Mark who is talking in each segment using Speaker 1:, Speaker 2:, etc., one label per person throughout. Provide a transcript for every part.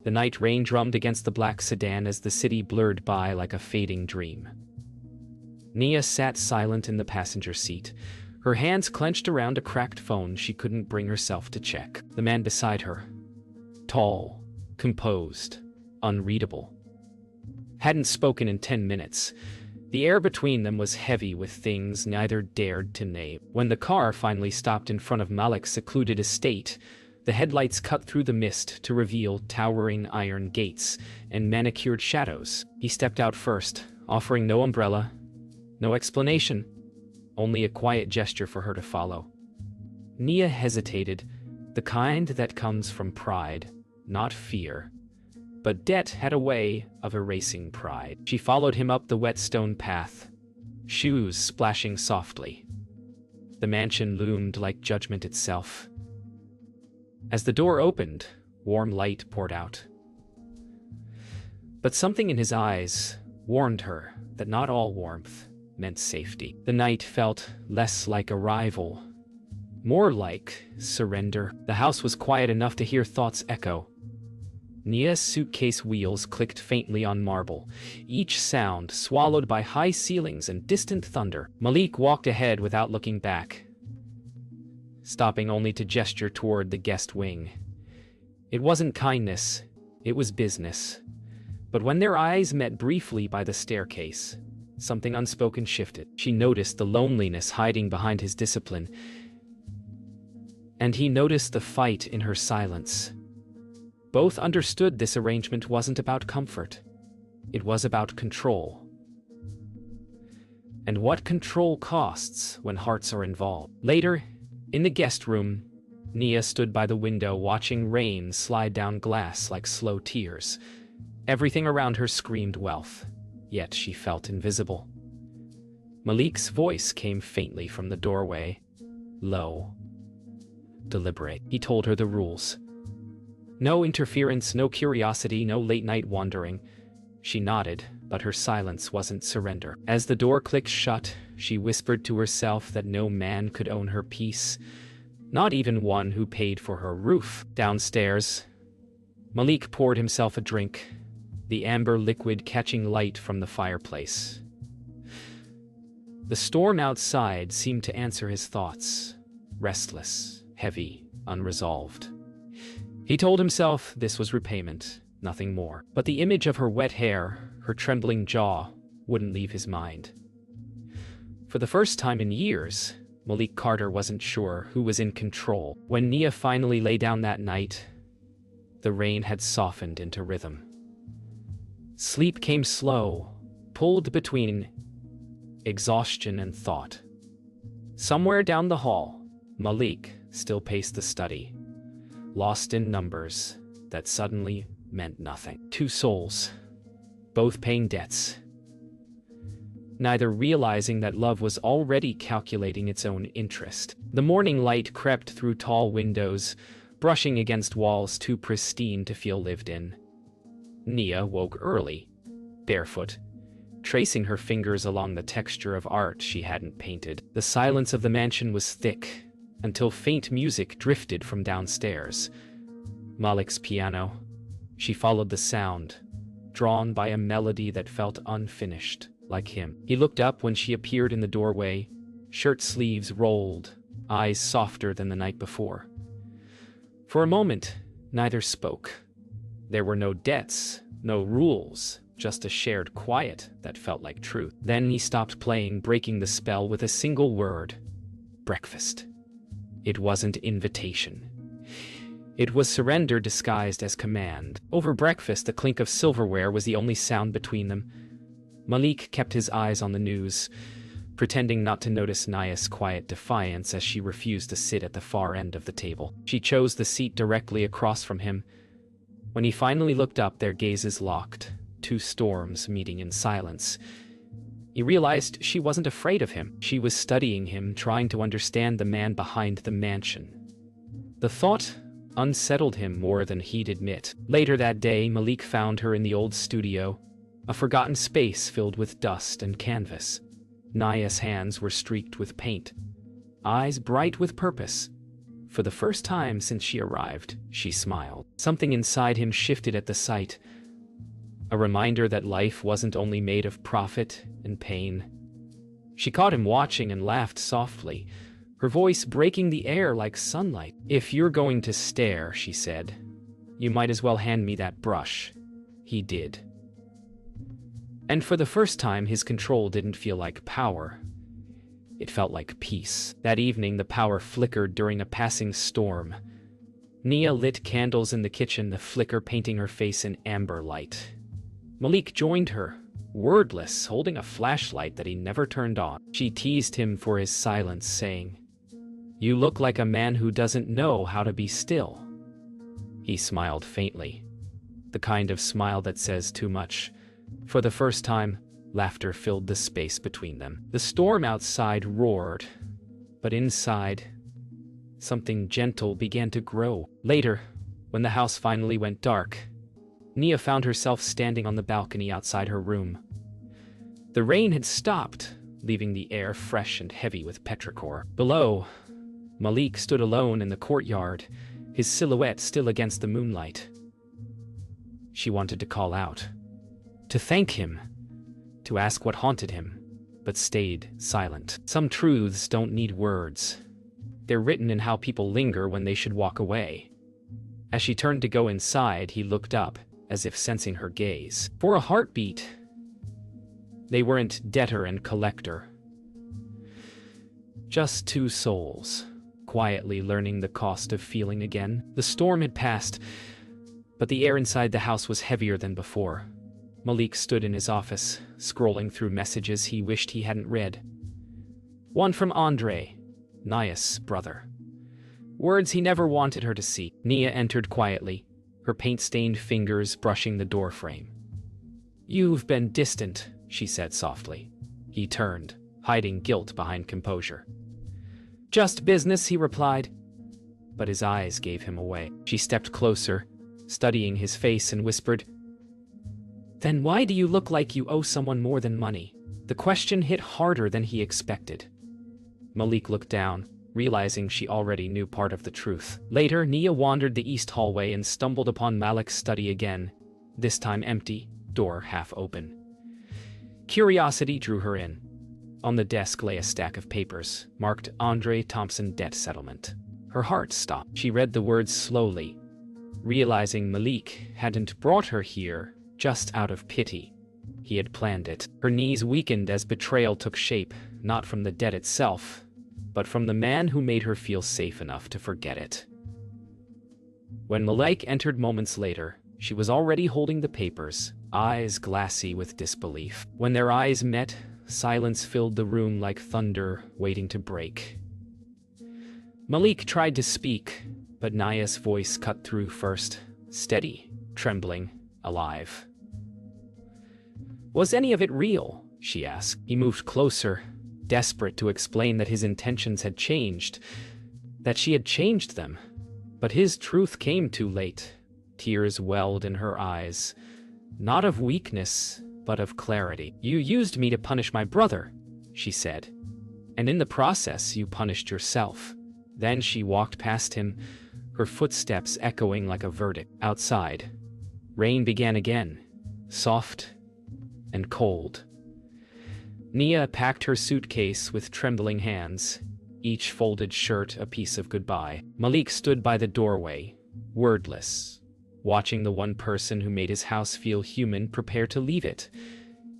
Speaker 1: The night rain drummed against the black sedan as the city blurred by like a fading dream. Nia sat silent in the passenger seat, her hands clenched around a cracked phone she couldn't bring herself to check. The man beside her, tall, composed, unreadable, hadn't spoken in 10 minutes. The air between them was heavy with things neither dared to name. When the car finally stopped in front of Malik's secluded estate, the headlights cut through the mist to reveal towering iron gates and manicured shadows. He stepped out first, offering no umbrella, no explanation, only a quiet gesture for her to follow. Nia hesitated, the kind that comes from pride, not fear. But debt had a way of erasing pride. She followed him up the wet stone path, shoes splashing softly. The mansion loomed like judgment itself. As the door opened, warm light poured out. But something in his eyes warned her that not all warmth meant safety. The night felt less like arrival, more like surrender. The house was quiet enough to hear thoughts echo. Nia's suitcase wheels clicked faintly on marble, each sound swallowed by high ceilings and distant thunder. Malik walked ahead without looking back, stopping only to gesture toward the guest wing. It wasn't kindness, it was business. But when their eyes met briefly by the staircase, something unspoken shifted. She noticed the loneliness hiding behind his discipline, and he noticed the fight in her silence. Both understood this arrangement wasn't about comfort. It was about control. And what control costs when hearts are involved. Later, in the guest room, Nia stood by the window watching rain slide down glass like slow tears. Everything around her screamed wealth, yet she felt invisible. Malik's voice came faintly from the doorway, low, deliberate. He told her the rules. No interference, no curiosity, no late-night wandering. She nodded, but her silence wasn't surrender. As the door clicked shut, she whispered to herself that no man could own her peace, not even one who paid for her roof. Downstairs, Malik poured himself a drink, the amber liquid catching light from the fireplace. The storm outside seemed to answer his thoughts, restless, heavy, unresolved. He told himself this was repayment, nothing more. But the image of her wet hair, her trembling jaw, wouldn't leave his mind. For the first time in years, Malik Carter wasn't sure who was in control. When Nia finally lay down that night, the rain had softened into rhythm. Sleep came slow, pulled between exhaustion and thought. Somewhere down the hall, Malik still paced the study, lost in numbers that suddenly meant nothing. Two souls, both paying debts, neither realizing that love was already calculating its own interest. The morning light crept through tall windows, brushing against walls too pristine to feel lived in. Nia woke early, barefoot, tracing her fingers along the texture of art she hadn't painted. The silence of the mansion was thick, until faint music drifted from downstairs. Malik's piano. She followed the sound, drawn by a melody that felt unfinished, like him. He looked up when she appeared in the doorway, shirt sleeves rolled, eyes softer than the night before. For a moment, neither spoke. There were no debts, no rules, just a shared quiet that felt like truth. Then he stopped playing, breaking the spell with a single word: breakfast. It wasn't invitation. It was surrender disguised as command. Over breakfast, the clink of silverware was the only sound between them. Malik kept his eyes on the news, pretending not to notice Nia's quiet defiance as she refused to sit at the far end of the table. She chose the seat directly across from him. When he finally looked up, their gazes locked, two storms meeting in silence. He realized she wasn't afraid of him. She was studying him, trying to understand the man behind the mansion. The thought unsettled him more than he'd admit. Later that day, Malik found her in the old studio, a forgotten space filled with dust and canvas. Nia's hands were streaked with paint, eyes bright with purpose. For the first time since she arrived, she smiled. Something inside him shifted at the sight. A reminder that life wasn't only made of profit and pain. She caught him watching and laughed softly, her voice breaking the air like sunlight. "If you're going to stare," she said, "you might as well hand me that brush." He did. And for the first time, his control didn't feel like power. It felt like peace. That evening, the power flickered during a passing storm. Nia lit candles in the kitchen, the flicker painting her face in amber light. Malik joined her, wordless, holding a flashlight that he never turned on. She teased him for his silence, saying, "You look like a man who doesn't know how to be still." He smiled faintly, the kind of smile that says too much. For the first time, laughter filled the space between them. The storm outside roared, but inside, something gentle began to grow. Later, when the house finally went dark, Nia found herself standing on the balcony outside her room. The rain had stopped, leaving the air fresh and heavy with petrichor. Below, Malik stood alone in the courtyard, his silhouette still against the moonlight. She wanted to call out, to thank him, to ask what haunted him, but stayed silent. Some truths don't need words. They're written in how people linger when they should walk away. As she turned to go inside, he looked up, as if sensing her gaze. For a heartbeat, they weren't debtor and collector. Just two souls, quietly learning the cost of feeling again. The storm had passed, but the air inside the house was heavier than before. Malik stood in his office, scrolling through messages he wished he hadn't read. One from Andre, Nia's brother. Words he never wanted her to see. Nia entered quietly, her paint-stained fingers brushing the doorframe. "You've been distant," she said softly. He turned, hiding guilt behind composure. "Just business," he replied, but his eyes gave him away. She stepped closer, studying his face, and whispered, "Then why do you look like you owe someone more than money?" The question hit harder than he expected. Malik looked down, realizing she already knew part of the truth. Later, Nia wandered the east hallway and stumbled upon Malik's study again, this time empty, door half open. Curiosity drew her in. On the desk lay a stack of papers, marked Andre Thompson Debt Settlement. Her heart stopped. She read the words slowly, realizing Malik hadn't brought her here just out of pity. He had planned it. Her knees weakened as betrayal took shape, not from the debt itself, but from the man who made her feel safe enough to forget it. When Malik entered moments later, she was already holding the papers, eyes glassy with disbelief. When their eyes met, silence filled the room like thunder waiting to break. Malik tried to speak, but Nia's voice cut through first, steady, trembling, alive. "Was any of it real?" she asked. He moved closer, desperate to explain that his intentions had changed, that she had changed them. But his truth came too late. Tears welled in her eyes, not of weakness, but of clarity. "You used me to punish my brother," she said, "and in the process you punished yourself." Then she walked past him, her footsteps echoing like a verdict. Outside, rain began again, soft and cold. Nia packed her suitcase with trembling hands, each folded shirt a piece of goodbye. Malik stood by the doorway, wordless, watching the one person who made his house feel human prepare to leave it.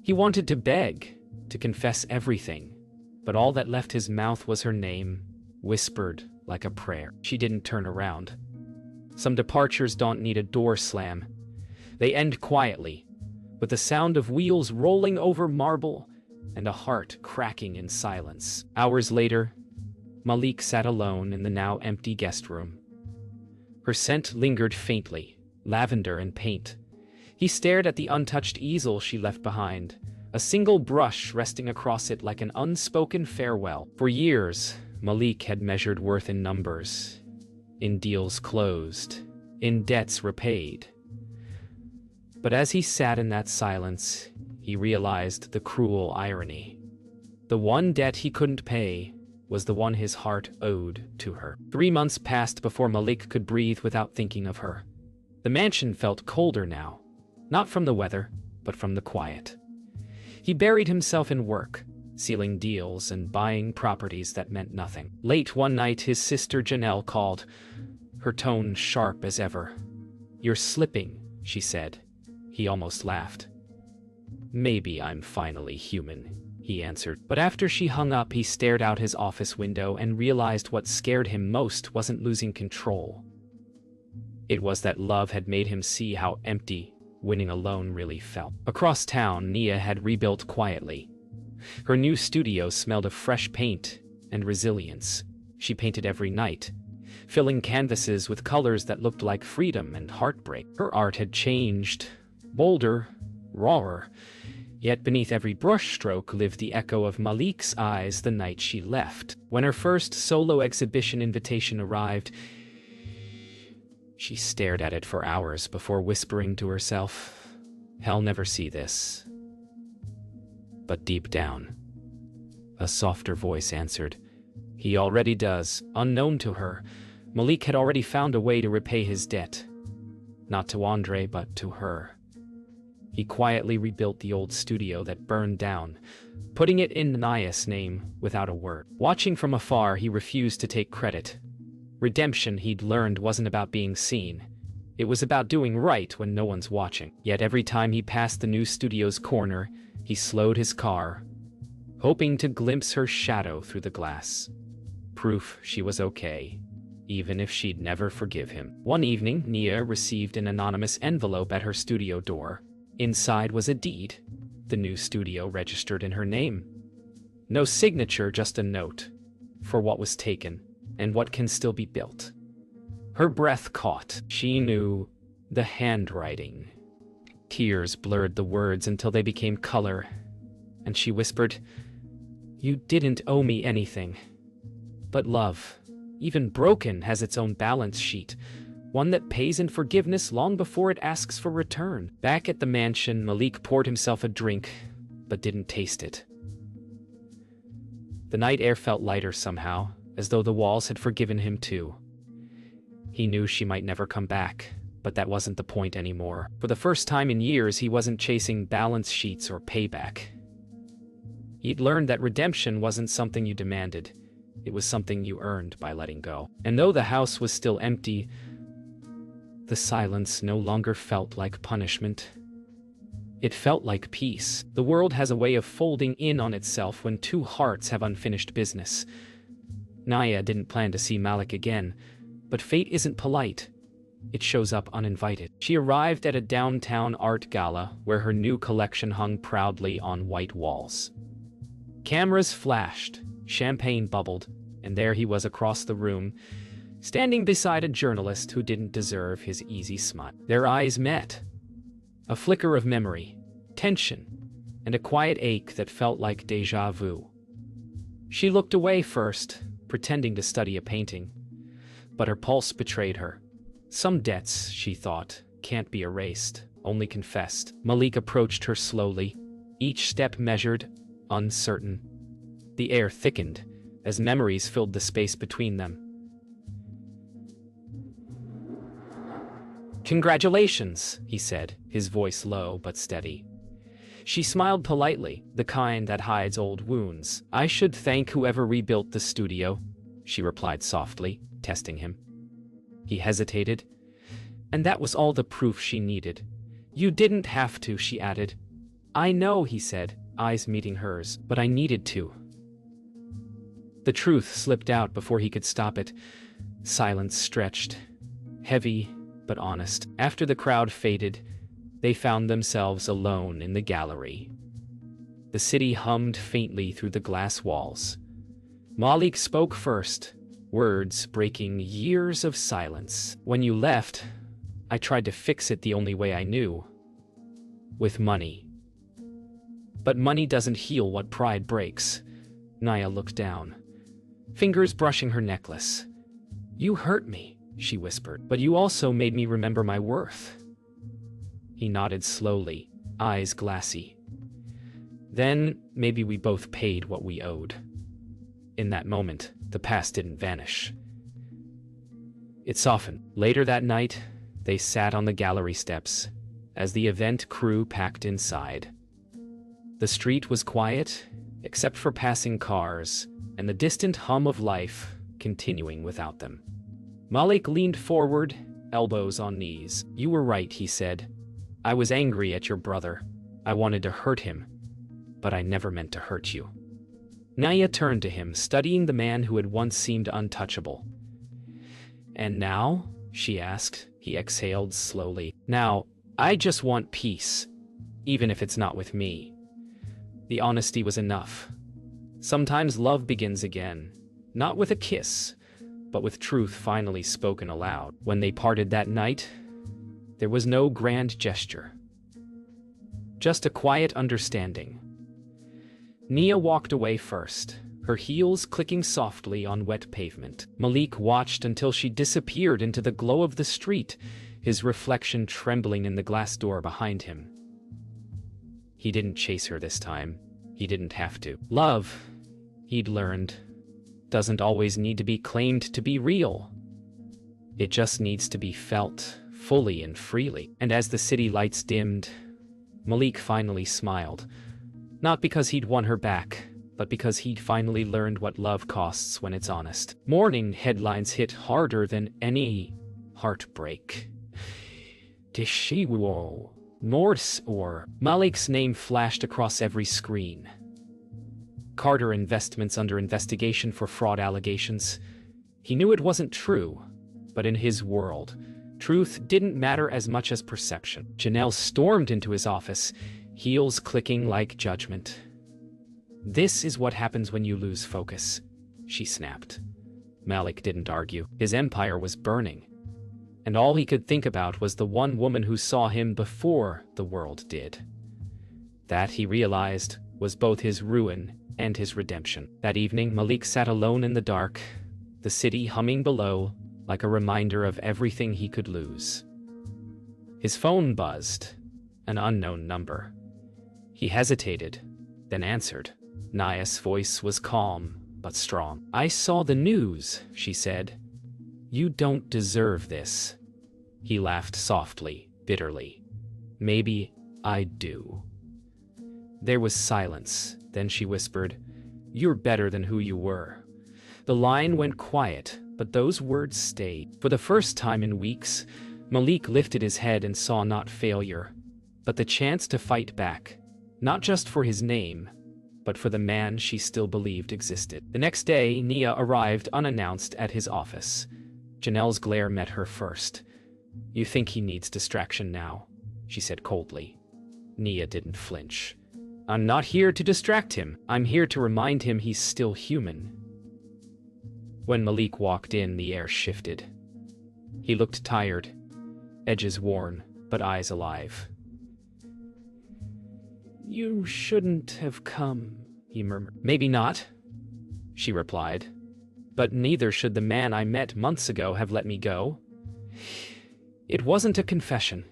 Speaker 1: He wanted to beg, to confess everything, but all that left his mouth was her name, whispered like a prayer. She didn't turn around. Some departures don't need a door slam. They end quietly, with the sound of wheels rolling over marble and a heart cracking in silence. Hours later, Malik sat alone in the now empty guest room. Her scent lingered faintly, lavender and paint. He stared at the untouched easel she left behind, a single brush resting across it like an unspoken farewell. For years, Malik had measured worth in numbers, in deals closed, in debts repaid. But as he sat in that silence, he realized the cruel irony. The one debt he couldn't pay was the one his heart owed to her. 3 months passed before Malik could breathe without thinking of her. The mansion felt colder now, not from the weather, but from the quiet. He buried himself in work, sealing deals and buying properties that meant nothing. Late one night, his sister Janelle called, her tone sharp as ever. "You're slipping," she said. He almost laughed. "Maybe I'm finally human," he answered. But after she hung up, he stared out his office window and realized what scared him most wasn't losing control. It was that love had made him see how empty winning alone really felt. Across town, Nia had rebuilt quietly. Her new studio smelled of fresh paint and resilience. She painted every night, filling canvases with colors that looked like freedom and heartbreak. Her art had changed, bolder, rawer, yet beneath every brushstroke lived the echo of Malik's eyes the night she left. When her first solo exhibition invitation arrived, she stared at it for hours before whispering to herself, "He'll never see this." But deep down, a softer voice answered, "He already does." Unknown to her, Malik had already found a way to repay his debt. Not to Andre, but to her. He quietly rebuilt the old studio that burned down, putting it in Nia's name without a word. Watching from afar, he refused to take credit. Redemption, he'd learned, wasn't about being seen. It was about doing right when no one's watching. Yet every time he passed the new studio's corner, he slowed his car, hoping to glimpse her shadow through the glass. Proof she was okay, even if she'd never forgive him. One evening, Nia received an anonymous envelope at her studio door. Inside was a deed, the new studio registered in her name. No signature, just a note for what was taken and what can still be built. Her breath caught. She knew the handwriting. Tears blurred the words until they became color, and she whispered, "You didn't owe me anything. But love, even broken, has its own balance sheet, one that pays in forgiveness long before it asks for return." Back at the mansion, Malik poured himself a drink, but didn't taste it. The night air felt lighter somehow, as though the walls had forgiven him too. He knew she might never come back, but that wasn't the point anymore. For the first time in years, he wasn't chasing balance sheets or payback. He'd learned that redemption wasn't something you demanded. It was something you earned by letting go. And though the house was still empty, the silence no longer felt like punishment. It felt like peace. The world has a way of folding in on itself when two hearts have unfinished business. Nia didn't plan to see Malik again, but fate isn't polite. It shows up uninvited. She arrived at a downtown art gala where her new collection hung proudly on white walls. Cameras flashed, champagne bubbled, and there he was across the room, standing beside a journalist who didn't deserve his easy smile. Their eyes met. A flicker of memory, tension, and a quiet ache that felt like déjà vu. She looked away first, pretending to study a painting, but her pulse betrayed her. Some debts, she thought, can't be erased, only confessed. Malik approached her slowly, each step measured, uncertain. The air thickened as memories filled the space between them. "Congratulations," he said, his voice low but steady. She smiled politely, the kind that hides old wounds. "I should thank whoever rebuilt the studio," she replied softly, testing him. He hesitated, and that was all the proof she needed. "You didn't have to," she added. "I know," he said, eyes meeting hers, "but I needed to." The truth slipped out before he could stop it. Silence stretched, heavy but honest. After the crowd faded, they found themselves alone in the gallery. The city hummed faintly through the glass walls. Malik spoke first, words breaking years of silence. "When you left, I tried to fix it the only way I knew. With money. But money doesn't heal what pride breaks." Nia looked down, fingers brushing her necklace. "You hurt me," she whispered, "but you also made me remember my worth." He nodded slowly, eyes glassy. "Then maybe we both paid what we owed." In that moment, the past didn't vanish. It softened. Later that night, they sat on the gallery steps as the event crew packed inside. The street was quiet, except for passing cars and the distant hum of life continuing without them. Malik leaned forward, elbows on knees. "You were right," he said. "I was angry at your brother. I wanted to hurt him, but I never meant to hurt you." Naya turned to him, studying the man who had once seemed untouchable. "And now?" she asked. He exhaled slowly. "Now, I just want peace, even if it's not with me." The honesty was enough. Sometimes love begins again, not with a kiss, but with truth finally spoken aloud. When they parted that night, there was no grand gesture, just a quiet understanding. Nia walked away first, her heels clicking softly on wet pavement. Malik watched until she disappeared into the glow of the street, his reflection trembling in the glass door behind him. He didn't chase her this time. He didn't have to. Love, he'd learned, doesn't always need to be claimed to be real. It just needs to be felt, fully and freely. And as the city lights dimmed, Malik finally smiled. Not because he'd won her back, but because he'd finally learned what love costs when it's honest. Morning headlines hit harder than any heartbreak. Tishiwo, Norse or Malik's name flashed across every screen. Carter Investments under investigation for fraud allegations. He knew it wasn't true, but in his world, truth didn't matter as much as perception. Janelle stormed into his office, heels clicking like judgment. "This is what happens when you lose focus," she snapped. Malik didn't argue. His empire was burning, and all he could think about was the one woman who saw him before the world did. That, he realized, was both his ruin and his redemption. That evening, Malik sat alone in the dark, the city humming below, like a reminder of everything he could lose. His phone buzzed, an unknown number. He hesitated, then answered. Naya's voice was calm, but strong. "I saw the news," she said. "You don't deserve this." He laughed softly, bitterly. "Maybe I do." There was silence. Then she whispered, "You're better than who you were." The line went quiet, but those words stayed. For the first time in weeks, Malik lifted his head and saw not failure, but the chance to fight back, not just for his name, but for the man she still believed existed. The next day, Nia arrived unannounced at his office. Janelle's glare met her first. "You think he needs distraction now?" she said coldly. Nia didn't flinch. "I'm not here to distract him. I'm here to remind him he's still human." When Malik walked in, the air shifted. He looked tired, edges worn, but eyes alive. "You shouldn't have come," he murmured. "Maybe not," she replied. "But neither should the man I met months ago have let me go." It wasn't a confession.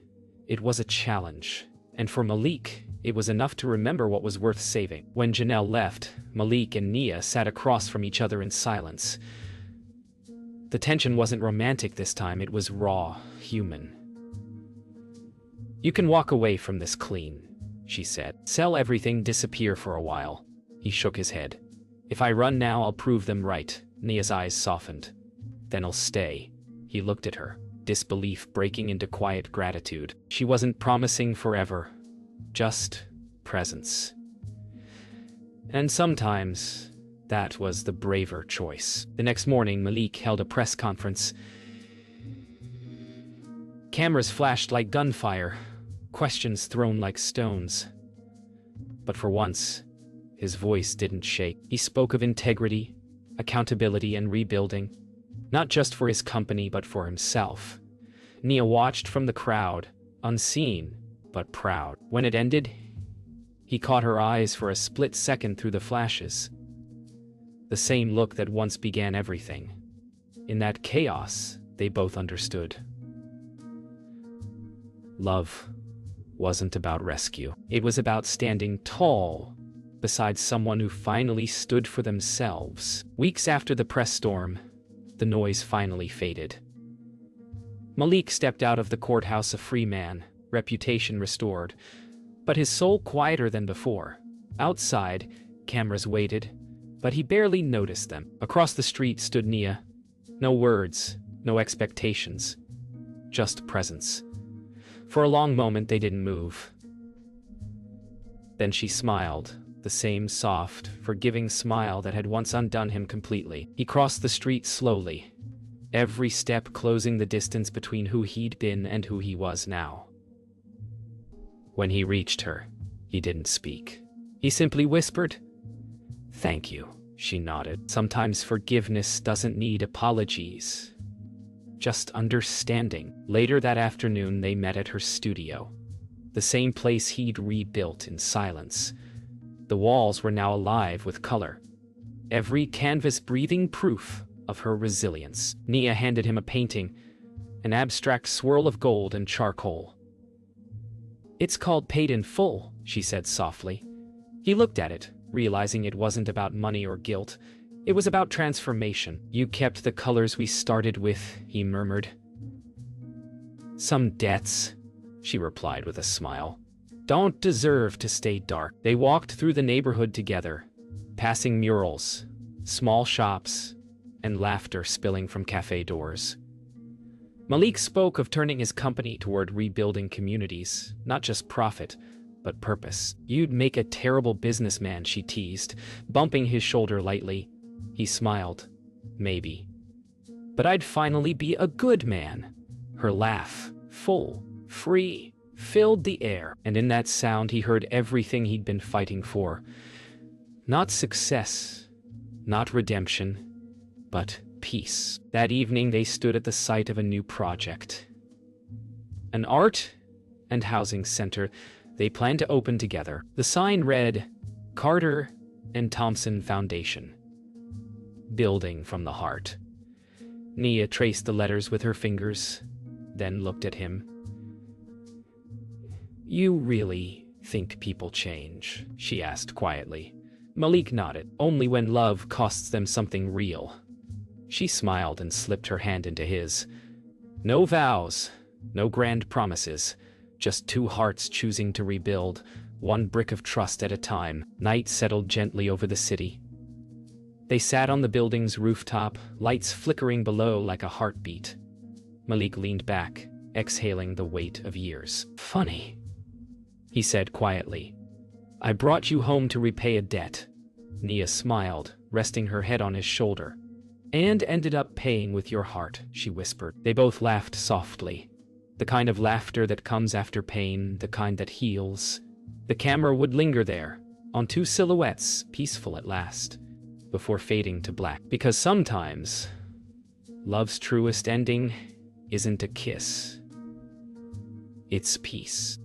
Speaker 1: It was a challenge. And for Malik, it was enough to remember what was worth saving. When Janelle left, Malik and Nia sat across from each other in silence. The tension wasn't romantic this time, it was raw, human. "You can walk away from this clean," she said. "Sell everything, disappear for a while." He shook his head. "If I run now, I'll prove them right." Nia's eyes softened. "Then I'll stay." He looked at her, disbelief breaking into quiet gratitude. She wasn't promising forever, just presence. And sometimes, that was the braver choice. The next morning, Malik held a press conference. Cameras flashed like gunfire, questions thrown like stones. But for once, his voice didn't shake. He spoke of integrity, accountability, and rebuilding, not just for his company, but for himself. Nia watched from the crowd, unseen, but proud. When it ended, he caught her eyes for a split second through the flashes. The same look that once began everything. In that chaos, they both understood. Love wasn't about rescue. It was about standing tall, beside someone who finally stood for themselves. Weeks after the press storm, the noise finally faded. Malik stepped out of the courthouse a free man, reputation restored, but his soul quieter than before. Outside, cameras waited, but he barely noticed them. Across the street stood Nia. No words, no expectations, just presence. For a long moment, they didn't move. Then she smiled, the same soft, forgiving smile that had once undone him completely. He crossed the street slowly, every step closing the distance between who he'd been and who he was now. When he reached her, he didn't speak. He simply whispered, "Thank you." She nodded. Sometimes forgiveness doesn't need apologies, just understanding. Later that afternoon, they met at her studio, the same place he'd rebuilt in silence. The walls were now alive with color, every canvas breathing proof of her resilience. Nia handed him a painting, an abstract swirl of gold and charcoal. "It's called Paid in Full," she said softly. He looked at it, realizing it wasn't about money or guilt. It was about transformation. "You kept the colors we started with," he murmured. "Some debts," she replied with a smile, "don't deserve to stay dark." They walked through the neighborhood together, passing murals, small shops, and laughter spilling from cafe doors. Malik spoke of turning his company toward rebuilding communities, not just profit, but purpose. "You'd make a terrible businessman," she teased, bumping his shoulder lightly. He smiled. "Maybe. But I'd finally be a good man." Her laugh, full, free, filled the air, and in that sound he heard everything he'd been fighting for. Not success, not redemption, but peace. That evening they stood at the site of a new project. An art and housing center they planned to open together. The sign read, "Carter and Thompson Foundation. Building from the heart." Nia traced the letters with her fingers, then looked at him. "You really think people change?" she asked quietly. Malik nodded. "Only when love costs them something real." She smiled and slipped her hand into his. No vows, no grand promises, just two hearts choosing to rebuild, one brick of trust at a time. Night settled gently over the city. They sat on the building's rooftop, lights flickering below like a heartbeat. Malik leaned back, exhaling the weight of years. "Funny," he said quietly. "I brought you home to repay a debt." Nia smiled, resting her head on his shoulder. "And ended up paying with your heart," she whispered. They both laughed softly. The kind of laughter that comes after pain, the kind that heals. The camera would linger there, on two silhouettes, peaceful at last, before fading to black. Because sometimes, love's truest ending isn't a kiss. It's peace.